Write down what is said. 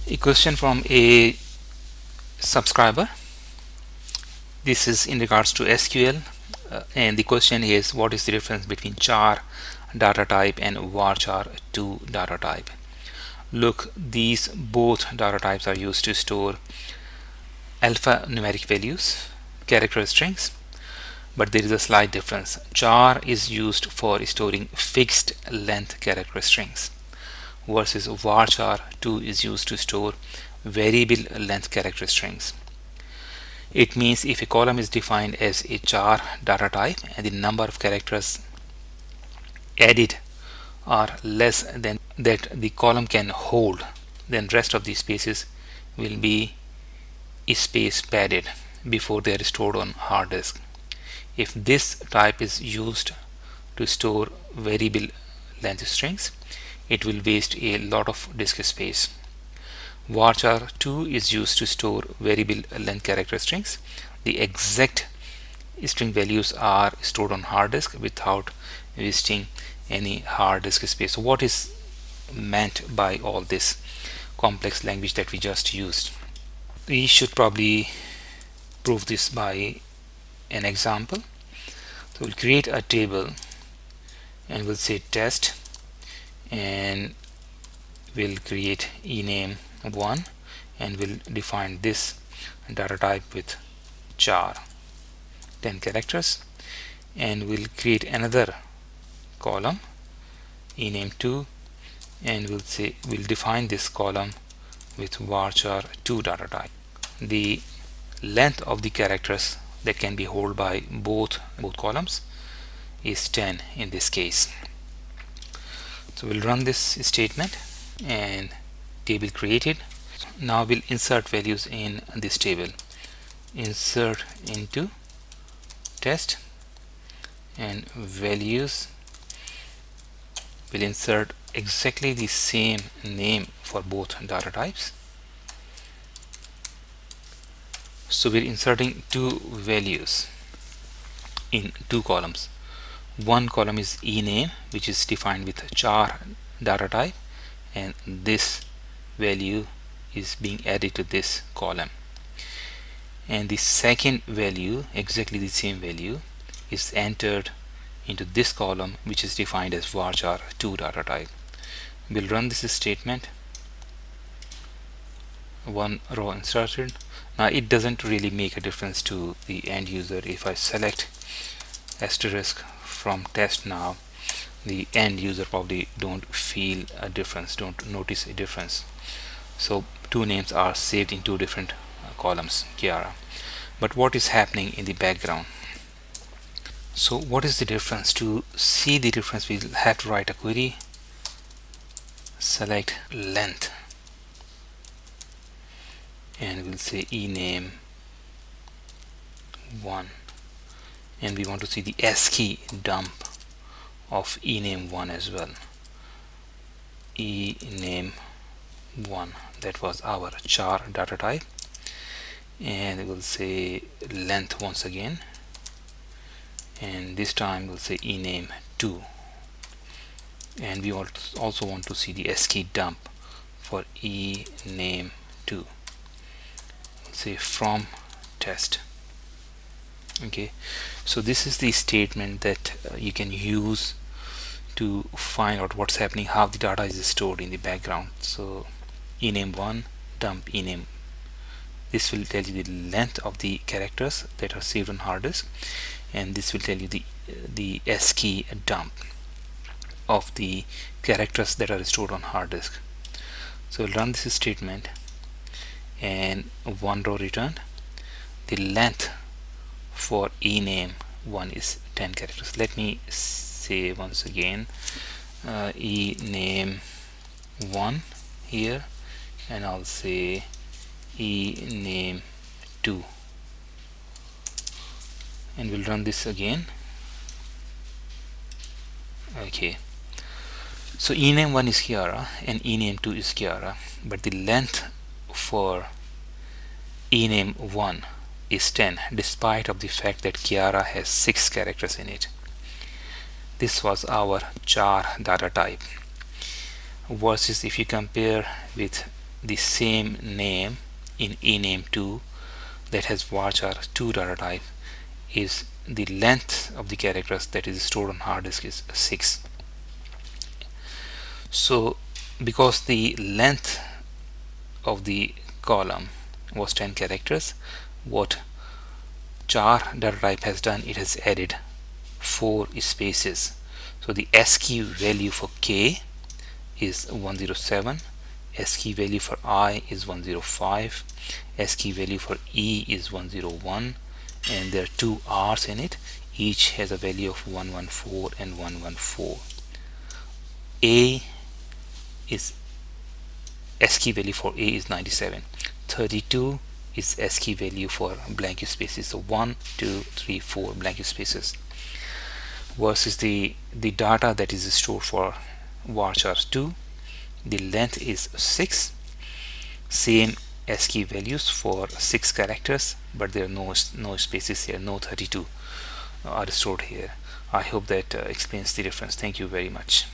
A question from a subscriber. This is in regards to SQL, and the question is, what is the difference between char data type and varchar2 data type? Look, these both data types are used to store alphanumeric values, character strings, but there is a slight difference. Char is used for storing fixed length character strings, versus varchar2 is used to store variable length character strings. It means if a column is defined as a char data type and the number of characters added are less than that the column can hold, then rest of the spaces will be space padded before they are stored on hard disk. If this type is used to store variable length strings, it will waste a lot of disk space. Varchar2 is used to store variable length character strings. The exact string values are stored on hard disk without wasting any hard disk space. So what is meant by all this complex language that we just used? We should probably prove this by an example. So we'll create a table and we'll say test, and we'll create ename1, and we'll define this data type with char 10 characters, and we'll create another column ename2, and we'll define this column with varchar2 data type. The length of the characters that can be held by both columns is 10 in this case. So we'll run this statement and table created. Now we'll insert values in this table. Insert into test, and values will insert exactly the same name for both data types. So we're inserting two values in two columns. One column is ename, which is defined with char data type, and this value is being added to this column. And the second value, exactly the same value, is entered into this column, which is defined as varchar2 data type. We'll run this statement. One row inserted. Now it doesn't really make a difference to the end user. If I select asterisk from test now, the end user probably don't feel a difference, don't notice a difference. So two names are saved in two different columns, Kiara. But what is happening in the background? So what is the difference? To see the difference, we'll have to write a query, select length, and we'll say ename1, and we want to see the ASCII dump of ename1 as well. Ename1, that was our char data type, and we'll say length once again, and this time we'll say ename2, and we also want to see the ASCII dump for ename2. We'll say from test. Okay, so this is the statement that you can use to find out what's happening, how the data is stored in the background. So ename1 dump ename, this will tell you the length of the characters that are saved on hard disk, and this will tell you the ASCII dump of the characters that are stored on hard disk. So we'll run this statement, and one row returned. The length for ename1 is 10 characters. Let me say once again ename1 here, and I'll say ename2, and we'll run this again. Okay, so ename1 is Kiara and ename2 is Kiara, but the length for ename1 is 10, despite of the fact that Kiara has 6 characters in it. This was our char data type. Versus if you compare with the same name in ename2 that has varchar2 data type is the length of the characters that is stored on hard disk is 6. So because the length of the column was 10 characters, what char data type has done, it has added 4 spaces. So the ASCII value for k is 107, ASCII value for I is 105, ASCII value for E is 101, and there are 2 R's in it. Each has a value of 114 and 114. A is ASCII value for A is 97. 32 is ASCII value for blank spaces. So 1, 2, 3, 4 blank spaces. Versus the data that is stored for varchar2, the length is 6. Same ASCII values for 6 characters, but there are no spaces here, no 32 are stored here. I hope that explains the difference. Thank you very much.